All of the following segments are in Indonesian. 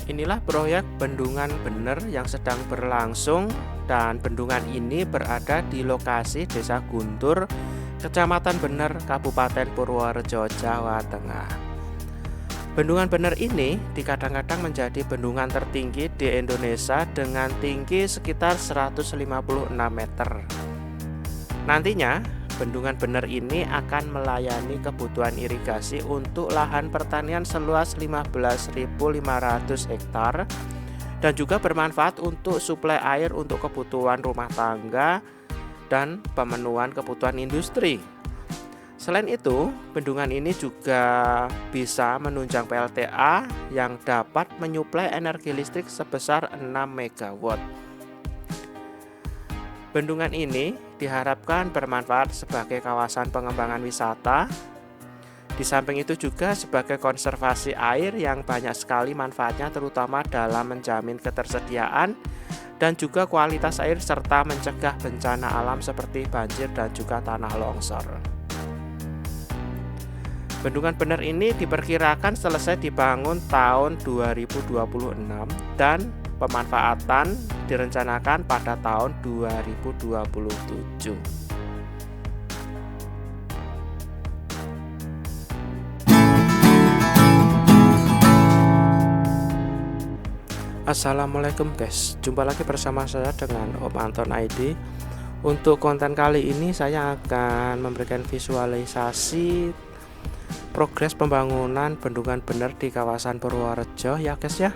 Inilah proyek bendungan bener yang sedang berlangsung dan bendungan ini berada di lokasi Desa Guntur, Kecamatan Bener, Kabupaten Purworejo, Jawa Tengah. Bendungan bener ini dikadang-kadang menjadi bendungan tertinggi di Indonesia dengan tinggi sekitar 156 meter. Nantinya, bendungan bener ini akan melayani kebutuhan irigasi untuk lahan pertanian seluas 15.500 hektar dan juga bermanfaat untuk suplai air untuk kebutuhan rumah tangga dan pemenuhan kebutuhan industri. Selain itu, bendungan ini juga bisa menunjang PLTA yang dapat menyuplai energi listrik sebesar 6 MW. Bendungan ini diharapkan bermanfaat sebagai kawasan pengembangan wisata. Di samping itu juga sebagai konservasi air yang banyak sekali manfaatnya, terutama dalam menjamin ketersediaan dan juga kualitas air serta mencegah bencana alam seperti banjir dan juga tanah longsor. Bendungan bener ini diperkirakan selesai dibangun tahun 2026 dan pemanfaatan direncanakan pada tahun 2027. Assalamualaikum guys, jumpa lagi bersama saya dengan Om Anton ID. Untuk konten kali ini saya akan memberikan visualisasi progres pembangunan bendungan bener di kawasan Purworejo ya guys ya.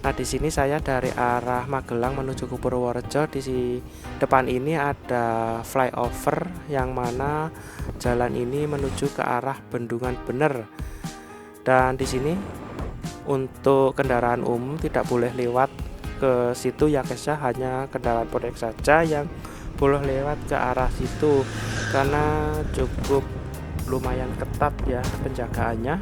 Nah, di sini saya dari arah Magelang menuju ke Purworejo. Di depan ini ada flyover yang mana jalan ini menuju ke arah bendungan bener. Dan di sini untuk kendaraan umum tidak boleh lewat ke situ ya guys ya, hanya kendaraan proyek saja yang boleh lewat ke arah situ karena cukup lumayan ketat ya penjagaannya.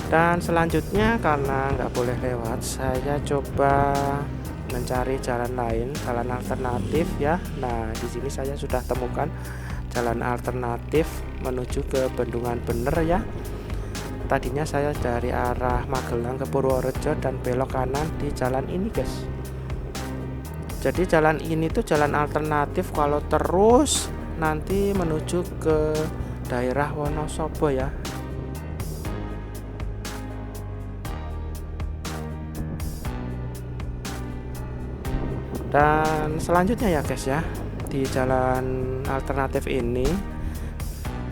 Dan selanjutnya karena nggak boleh lewat, saya coba mencari jalan lain, jalan alternatif ya. Nah, di sini saya sudah temukan jalan alternatif menuju ke bendungan bener ya. Tadinya saya dari arah Magelang ke Purworejo dan belok kanan di jalan ini guys. Jadi jalan ini tuh jalan alternatif kalau terus nanti menuju ke daerah Wonosobo ya. Dan selanjutnya ya guys ya, di jalan alternatif ini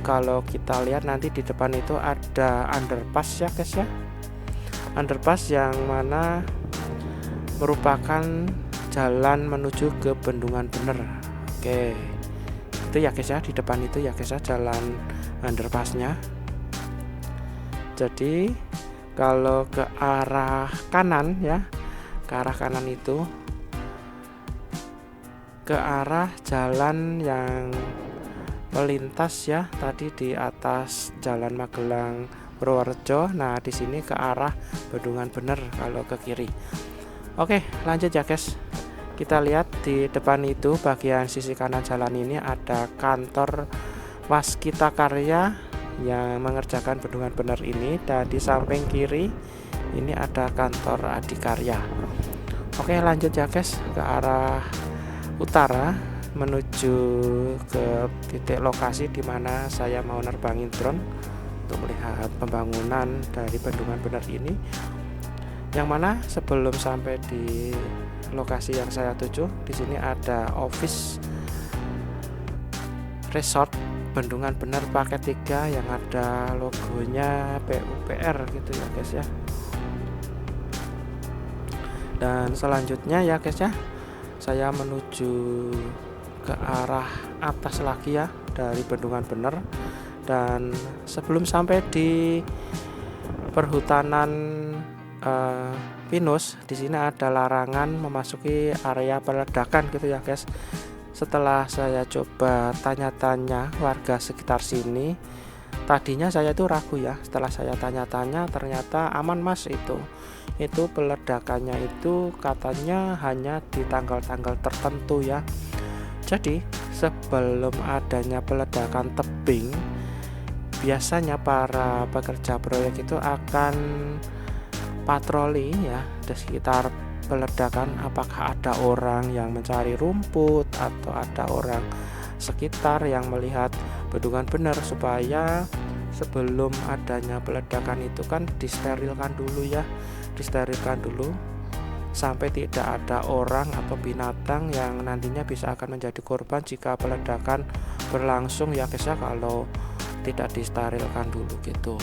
kalau kita lihat nanti di depan itu ada underpass ya guys ya. Underpass yang mana merupakan jalan menuju ke bendungan bener. Oke, itu ya guys ya, di depan itu ya guys ya jalan underpassnya. Jadi kalau ke arah kanan ya, ke arah kanan itu ke arah jalan yang melintas ya tadi di atas jalan Magelang Purworejo. Nah, di sini ke arah bendungan bener kalau ke kiri. Oke, lanjut ya guys. Kita lihat di depan itu bagian sisi kanan jalan ini ada kantor Waskita Karya yang mengerjakan bendungan bener ini, dan di samping kiri ini ada kantor Adikarya. Oke, lanjut ya guys ke arah utara menuju ke titik lokasi di mana saya mau nerbangin drone untuk melihat pembangunan dari bendungan bener ini. Yang mana sebelum sampai di lokasi yang saya tuju, di sini ada office resort bendungan bener paket 3 yang ada logonya PUPR gitu ya guys ya. Dan selanjutnya ya guys ya, saya menuju ke arah atas lagi ya dari bendungan bener. Dan sebelum sampai di perhutanan pinus, di sini ada larangan memasuki area peledakan gitu ya guys. Setelah saya coba tanya-tanya warga sekitar sini, tadinya saya itu ragu ya. Setelah saya tanya-tanya ternyata aman mas, itu peledakannya itu katanya hanya di tanggal-tanggal tertentu ya. Jadi sebelum adanya peledakan tebing, biasanya para pekerja proyek itu akan patroli ya di sekitar peledakan, apakah ada orang yang mencari rumput atau ada orang sekitar yang melihat bendungan bener, supaya sebelum adanya peledakan itu kan disterilkan dulu sampai tidak ada orang atau binatang yang nantinya bisa akan menjadi korban jika peledakan berlangsung ya guys ya, kalau tidak disterilkan dulu gitu.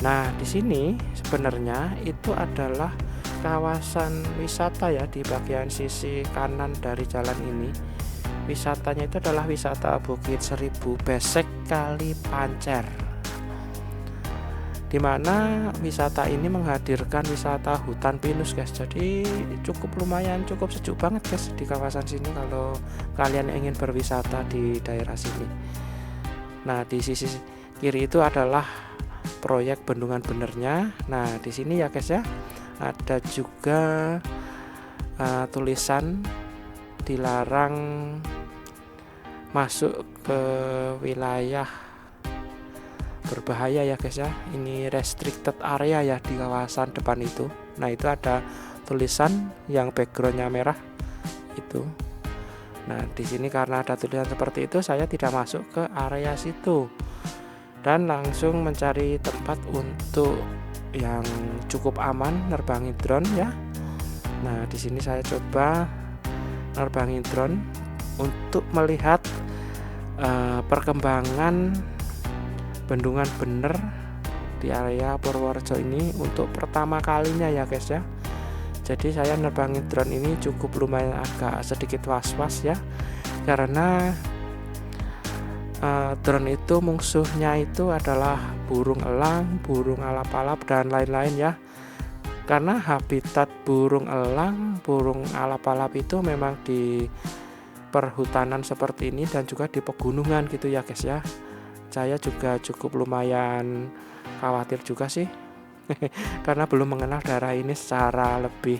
Nah, di sini sebenarnya itu adalah kawasan wisata ya, di bagian sisi kanan dari jalan ini. Wisatanya itu adalah wisata Bukit Seribu Besek Kali Pancer, dimana wisata ini menghadirkan wisata hutan pinus guys. Jadi cukup sejuk banget guys di kawasan sini kalau kalian ingin berwisata di daerah sini. Nah, di sisi kiri itu adalah proyek bendungan benernya. Nah, di sini ya guys ya, ada juga tulisan dilarang masuk ke wilayah berbahaya ya guys ya. Ini restricted area ya di kawasan depan itu. Nah, itu ada tulisan yang backgroundnya merah itu. Nah, di sini karena ada tulisan seperti itu, saya tidak masuk ke area situ dan langsung mencari tempat untuk yang cukup aman nerbangin drone ya. Nah, di sini saya coba nerbangin drone untuk melihat perkembangan bendungan bener di area Purworejo ini untuk pertama kalinya ya guys ya. Jadi saya nerbangin drone ini cukup lumayan agak sedikit was-was ya, karena drone itu musuhnya itu adalah burung elang, burung alap-alap dan lain-lain ya. Karena habitat burung elang, burung alap-alap itu memang di perhutanan seperti ini dan juga di pegunungan gitu ya guys ya. Saya juga cukup lumayan khawatir juga sih karena belum mengenal daerah ini secara lebih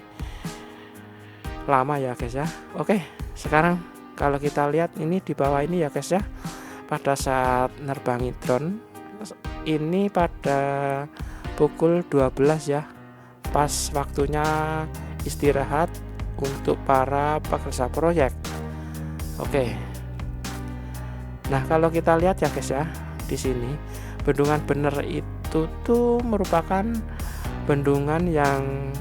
lama ya guys ya. Oke, sekarang kalau kita lihat ini di bawah ini ya guys ya, pada saat nerbangin drone ini pada pukul 12 ya, pas waktunya istirahat untuk para pekerja proyek. Oke. Nah, kalau kita lihat ya guys ya, di sini bendungan bener itu tuh merupakan bendungan yang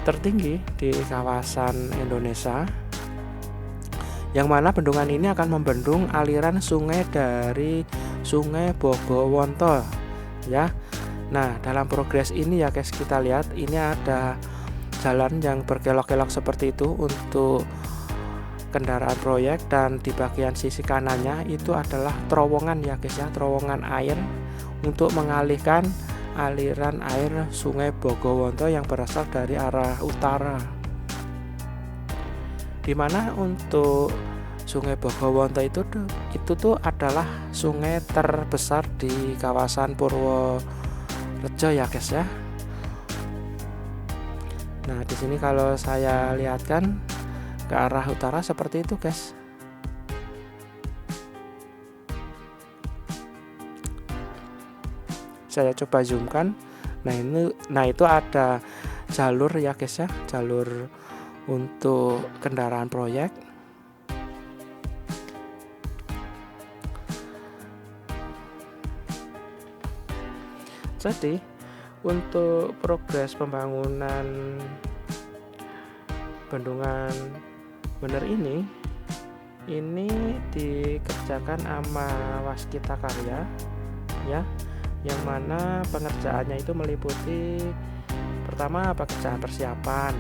tertinggi di kawasan Indonesia, yang mana bendungan ini akan membendung aliran sungai dari Sungai Bogowonto ya. Nah, dalam progres ini ya guys, kita lihat ini ada jalan yang berkelok-kelok seperti itu untuk kendaraan proyek, dan di bagian sisi kanannya itu adalah terowongan ya guys ya, terowongan air untuk mengalihkan aliran air Sungai Bogowonto yang berasal dari arah utara. Dimana untuk Sungai Bogowonto itu tuh adalah sungai terbesar di kawasan Purworejo ya guys ya. Nah, di sini kalau saya lihatkan ke arah utara seperti itu guys. Saya coba zoomkan. Nah itu ada jalur ya guys ya, jalur untuk kendaraan proyek. Jadi untuk progres pembangunan bendungan bener ini dikerjakan sama Waskita Karya ya, yang mana pengerjaannya itu meliputi pertama pekerjaan persiapan,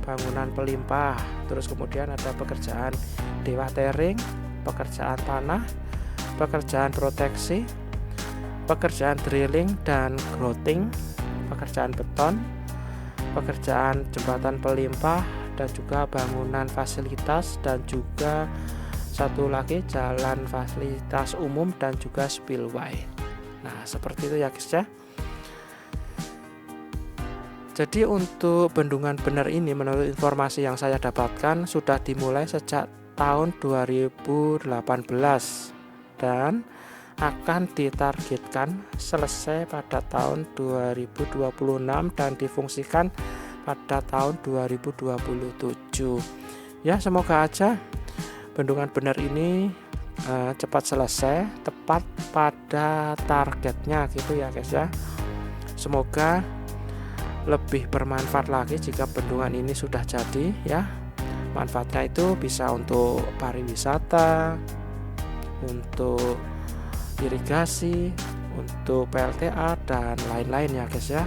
bangunan pelimpah, terus kemudian ada pekerjaan dewatering, pekerjaan tanah, pekerjaan proteksi, pekerjaan drilling dan grouting, pekerjaan beton, pekerjaan jembatan pelimpah, dan juga bangunan fasilitas, dan juga satu lagi jalan fasilitas umum dan juga spillway. Nah, seperti itu ya guys ya. Jadi untuk bendungan bener ini menurut informasi yang saya dapatkan sudah dimulai sejak tahun 2018 dan akan ditargetkan selesai pada tahun 2026 dan difungsikan pada tahun 2027. Ya, semoga aja bendungan bener ini cepat selesai, tepat pada targetnya gitu ya guys ya. Semoga lebih bermanfaat lagi jika bendungan ini sudah jadi ya. Manfaatnya itu bisa untuk pariwisata, untuk irigasi, untuk PLTA dan lain-lain ya guys ya.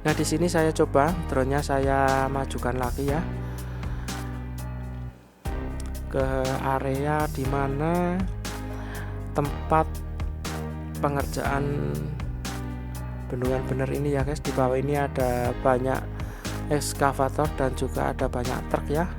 Nah, di sini saya coba drone-nya saya majukan lagi ya ke area di mana tempat pengerjaan bendungan bener ini ya guys. Di bawah ini ada banyak ekskavator dan juga ada banyak truk ya.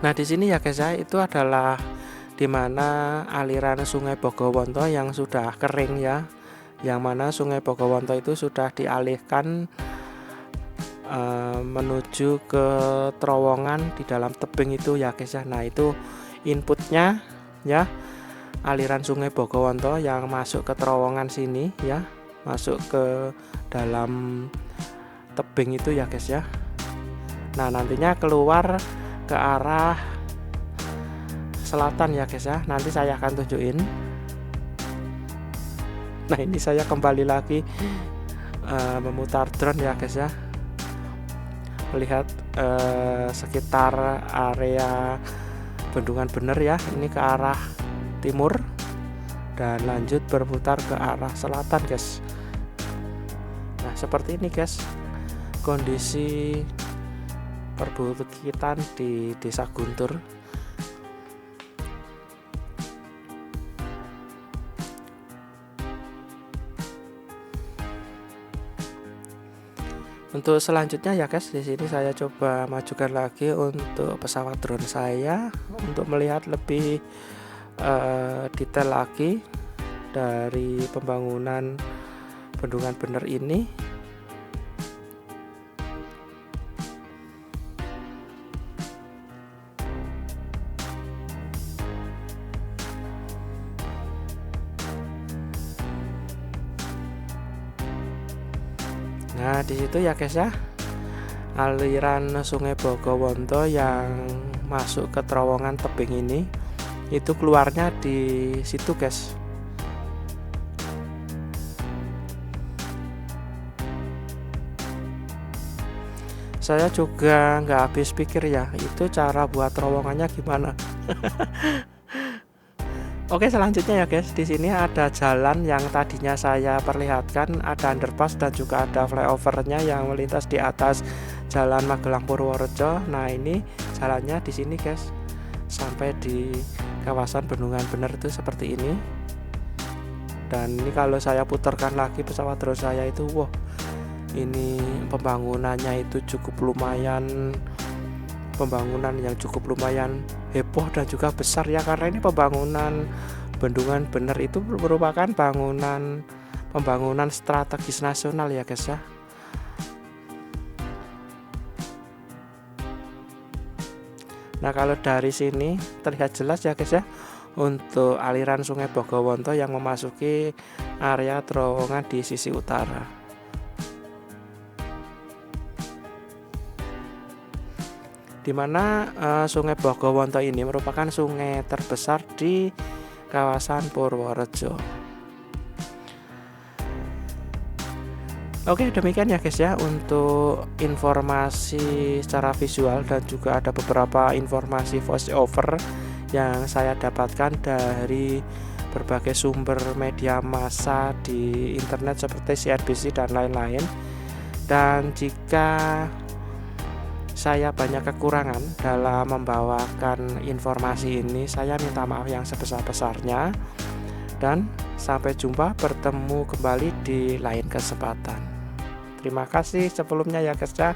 Nah, di sini ya guys ya, itu adalah dimana aliran Sungai Bogowonto yang sudah kering ya, yang mana Sungai Bogowonto itu sudah dialihkan menuju ke terowongan di dalam tebing itu ya guys ya. Nah, itu inputnya ya, aliran Sungai Bogowonto yang masuk ke terowongan sini ya, masuk ke dalam tebing itu ya guys ya. Nah, nantinya keluar ke arah selatan ya guys ya. Nanti saya akan tunjukin. Nah, ini saya kembali lagi memutar drone ya guys ya, melihat sekitar area bendungan bener ya. Ini ke arah timur dan lanjut berputar ke arah selatan guys. Nah, seperti ini guys kondisi perbukitan di Desa Guntur. Untuk selanjutnya ya guys, di sini saya coba majukan lagi untuk pesawat drone saya untuk melihat lebih detail lagi dari pembangunan bendungan bener ini. Nah, di situ ya guys ya, aliran Sungai Bogowonto yang masuk ke terowongan tebing ini itu keluarnya di situ guys. Saya juga nggak habis pikir ya, itu cara buat terowongannya gimana. Oke, selanjutnya ya guys, di sini ada jalan yang tadinya saya perlihatkan, ada underpass dan juga ada flyovernya yang melintas di atas Jalan Magelang Purworejo. Nah, ini jalannya di sini guys, sampai di kawasan bendungan bener itu seperti ini. Dan ini kalau saya putarkan lagi pesawat drone saya itu, wah, ini pembangunannya itu cukup lumayan, pembangunan yang cukup lumayan heboh dan juga besar ya, karena ini pembangunan bendungan bener itu merupakan pembangunan strategis nasional ya guys ya. Nah, kalau dari sini terlihat jelas ya guys ya, untuk aliran Sungai Bogowonto yang memasuki area terowongan di sisi utara. Di mana Sungai Bogowonto ini merupakan sungai terbesar di kawasan Purworejo. Oke, demikian ya guys ya untuk informasi secara visual dan juga ada beberapa informasi voice over yang saya dapatkan dari berbagai sumber media massa di internet seperti CNBC dan lain-lain. Dan jika saya banyak kekurangan dalam membawakan informasi ini. Saya minta maaf yang sebesar-besarnya, dan sampai jumpa, bertemu kembali di lain kesempatan. Terima kasih sebelumnya ya guys ya.